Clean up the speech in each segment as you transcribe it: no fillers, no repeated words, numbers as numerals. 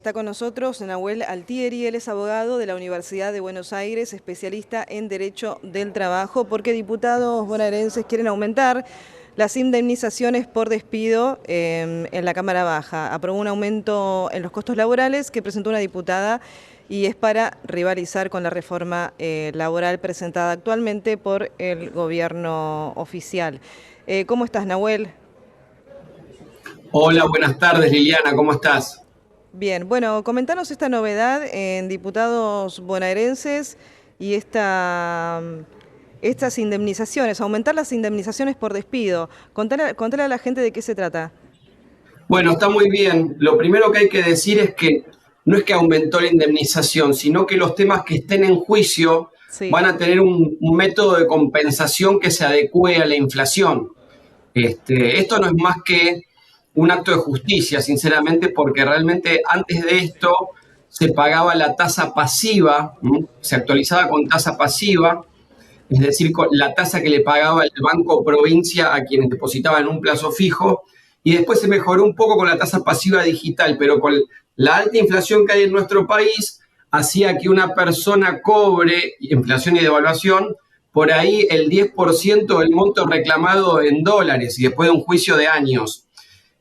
Está con nosotros Nahuel Altieri, él es abogado de la Universidad de Buenos Aires, especialista en Derecho del Trabajo, porque diputados bonaerenses quieren aumentar las indemnizaciones por despido en la Cámara Baja. Aprobó un aumento en los costos laborales que presentó una diputada y es para rivalizar con la reforma laboral presentada actualmente por el gobierno oficial. ¿Cómo estás, Nahuel? Hola, buenas tardes Liliana, ¿cómo estás? Bien, bueno, comentanos esta novedad en diputados bonaerenses y estas indemnizaciones, aumentar las indemnizaciones por despido. Contale a la gente de qué se trata. Bueno, está muy bien. Lo primero que hay que decir es que no es que aumentó la indemnización, sino que los temas que estén en juicio Sí. van a tener un método de compensación que se adecue a la inflación. Esto no es más que un acto de justicia, sinceramente, porque realmente antes de esto se pagaba la tasa pasiva, ¿m? Se actualizaba con tasa pasiva, es decir, con la tasa que le pagaba el Banco Provincia a quienes depositaban en un plazo fijo, y después se mejoró un poco con la tasa pasiva digital, pero con la alta inflación que hay en nuestro país, hacía que una persona cobre, inflación y devaluación, por ahí el 10% del monto reclamado en dólares y después de un juicio de años.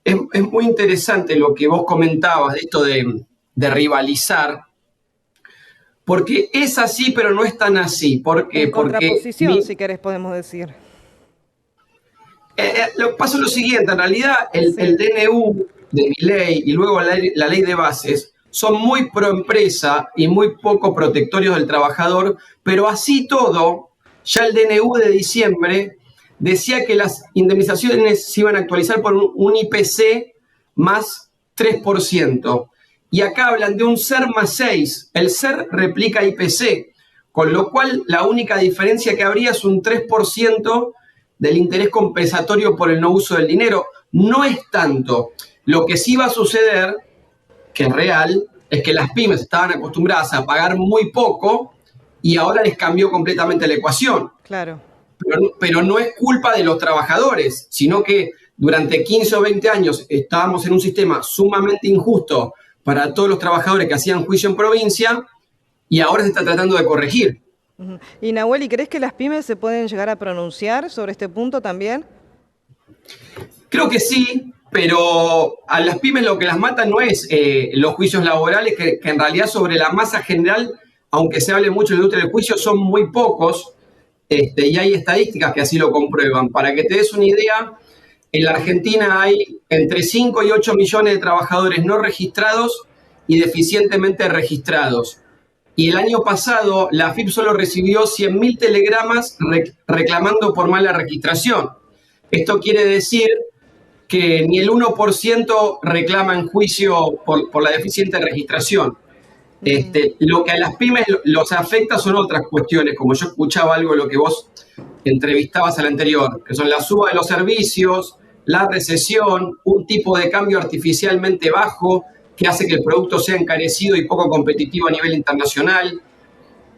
Es muy interesante lo que vos comentabas de esto de rivalizar, porque es así, pero no es tan así. ¿Por qué? En Porque contraposición, si querés, podemos decir. Lo que pasa es lo siguiente, en realidad el Sí. DNU de Milei y luego la ley de bases son muy pro empresa y muy poco protectorios del trabajador, pero así todo, ya el DNU de diciembre decía que las indemnizaciones se iban a actualizar por un IPC más 3%. Y acá hablan de un SER más 6. El SER replica IPC, con lo cual la única diferencia que habría es un 3% del interés compensatorio por el no uso del dinero. No es tanto. Lo que sí va a suceder, que es real, es que las pymes estaban acostumbradas a pagar muy poco y ahora les cambió completamente la ecuación. Claro. Pero no es culpa de los trabajadores, sino que durante 15 o 20 años estábamos en un sistema sumamente injusto para todos los trabajadores que hacían juicio en provincia y ahora se está tratando de corregir. Ujú. Y Nahuel, ¿y crees que las pymes se pueden llegar a pronunciar sobre este punto también? Creo que sí, pero a las pymes lo que las mata no es los juicios laborales, que en realidad sobre la masa general, aunque se hable mucho de la industria del juicio, son muy pocos, y hay estadísticas que así lo comprueban. Para que te des una idea, en la Argentina hay entre 5 y 8 millones de trabajadores no registrados y deficientemente registrados. Y el año pasado la AFIP solo recibió 100.000 telegramas reclamando por mala registración. Esto quiere decir que ni el 1% reclama en juicio por la deficiente registración. Ujú. Lo que a las pymes los afecta son otras cuestiones, como yo escuchaba algo de lo que vos entrevistabas al anterior, que son la suba de los servicios, la recesión, un tipo de cambio artificialmente bajo que hace que el producto sea encarecido y poco competitivo a nivel internacional,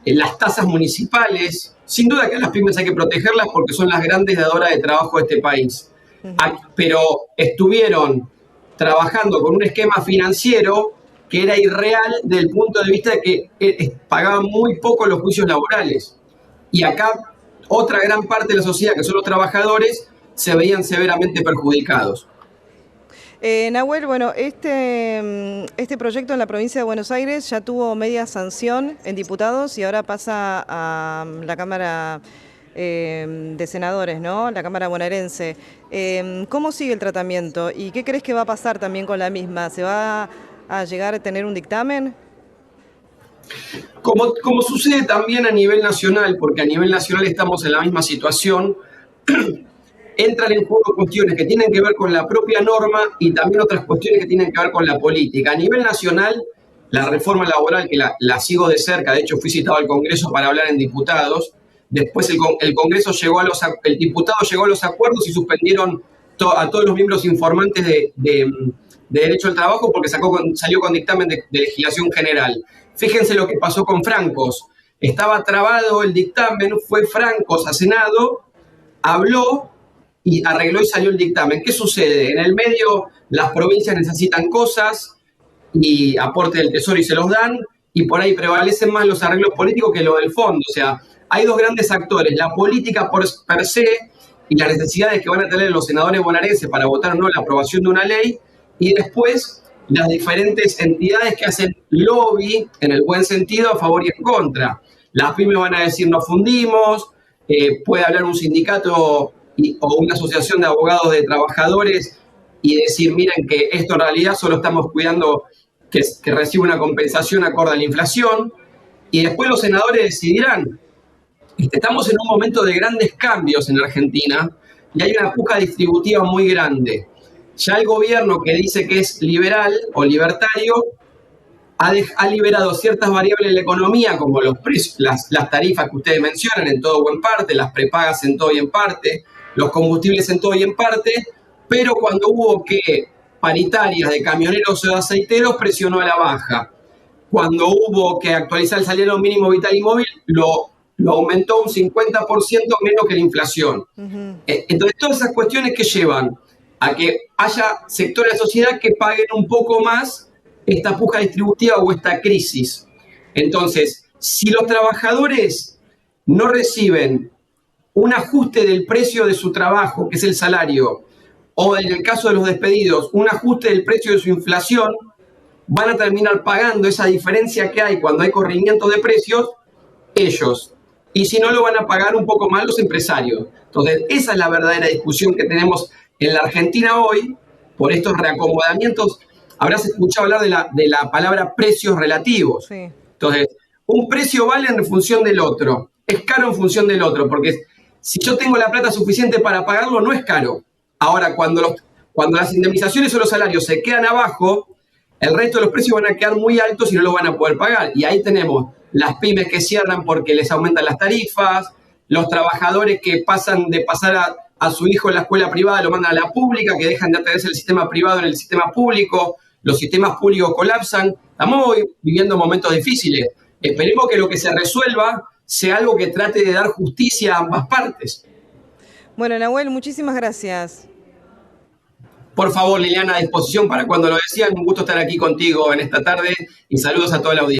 las tasas municipales. Sin duda que a las pymes hay que protegerlas porque son las grandes dadoras de trabajo de este país. Ujú. Pero estuvieron trabajando con un esquema financiero que era irreal desde el punto de vista de que pagaban muy poco los juicios laborales. Y acá otra gran parte de la sociedad, que son los trabajadores, se veían severamente perjudicados. Nahuel, bueno, este proyecto en la provincia de Buenos Aires ya tuvo media sanción en diputados y ahora pasa a la Cámara de Senadores, ¿no? La Cámara bonaerense. ¿Cómo sigue el tratamiento y qué crees que va a pasar también con la misma? ¿Se va a llegar a tener un dictamen? Como sucede también a nivel nacional, porque a nivel nacional estamos en la misma situación, entran en juego cuestiones que tienen que ver con la propia norma y también otras cuestiones que tienen que ver con la política. A nivel nacional, la reforma laboral, que la sigo de cerca, de hecho fui citado al Congreso para hablar en diputados, después el Congreso llegó el diputado llegó a los acuerdos y suspendieron a todos los miembros informantes de derecho al trabajo porque salió con dictamen de legislación general. Fíjense lo que pasó con Francos. Estaba trabado el dictamen, fue Francos a Senado, habló y arregló y salió el dictamen. ¿Qué sucede? En el medio las provincias necesitan cosas, y aporte del Tesoro y se los dan, y por ahí prevalecen más los arreglos políticos que lo del fondo. O sea, hay dos grandes actores, la política per se y las necesidades que van a tener los senadores bonaerenses para votar o no la aprobación de una ley, y después las diferentes entidades que hacen lobby, en el buen sentido, a favor y en contra. Las pymes van a decir no fundimos, puede hablar un sindicato o una asociación de abogados de trabajadores y decir, miren que esto en realidad solo estamos cuidando que reciba una compensación acorde a la inflación, y después los senadores decidirán. Estamos en un momento de grandes cambios en Argentina y hay una puja distributiva muy grande. Ya el gobierno, que dice que es liberal o libertario, ha liberado ciertas variables de la economía, como los precios, las tarifas que ustedes mencionan en todo o en parte, las prepagas en todo y en parte, los combustibles en todo y en parte, pero cuando hubo que paritarias de camioneros o de aceiteros, presionó a la baja. Cuando hubo que actualizar el salario mínimo vital y móvil, lo aumentó un 50% menos que la inflación. Entonces, todas esas cuestiones que llevan a que haya sectores de la sociedad que paguen un poco más esta puja distributiva o esta crisis. Entonces, si los trabajadores no reciben un ajuste del precio de su trabajo, que es el salario, o en el caso de los despedidos, un ajuste del precio de su inflación, van a terminar pagando esa diferencia que hay cuando hay corrimiento de precios ellos. Y si no, lo van a pagar un poco más los empresarios. Entonces, esa es la verdadera discusión que tenemos en la Argentina hoy por estos reacomodamientos. Habrás escuchado hablar de la palabra precios relativos. Sí. Entonces, un precio vale en función del otro, es caro en función del otro, porque si yo tengo la plata suficiente para pagarlo, no es caro. Ahora, cuando las indemnizaciones o los salarios se quedan abajo, el resto de los precios van a quedar muy altos y no lo van a poder pagar. Y ahí tenemos las pymes que cierran porque les aumentan las tarifas, los trabajadores que pasan de pasar a su hijo en la escuela privada, lo mandan a la pública, que dejan de atenderse el sistema privado en el sistema público, los sistemas públicos colapsan. Estamos hoy viviendo momentos difíciles. Esperemos que lo que se resuelva sea algo que trate de dar justicia a ambas partes. Bueno, Nahuel, muchísimas gracias. Por favor, Liliana, a disposición para cuando lo decían. Un gusto estar aquí contigo en esta tarde y saludos a toda la audiencia.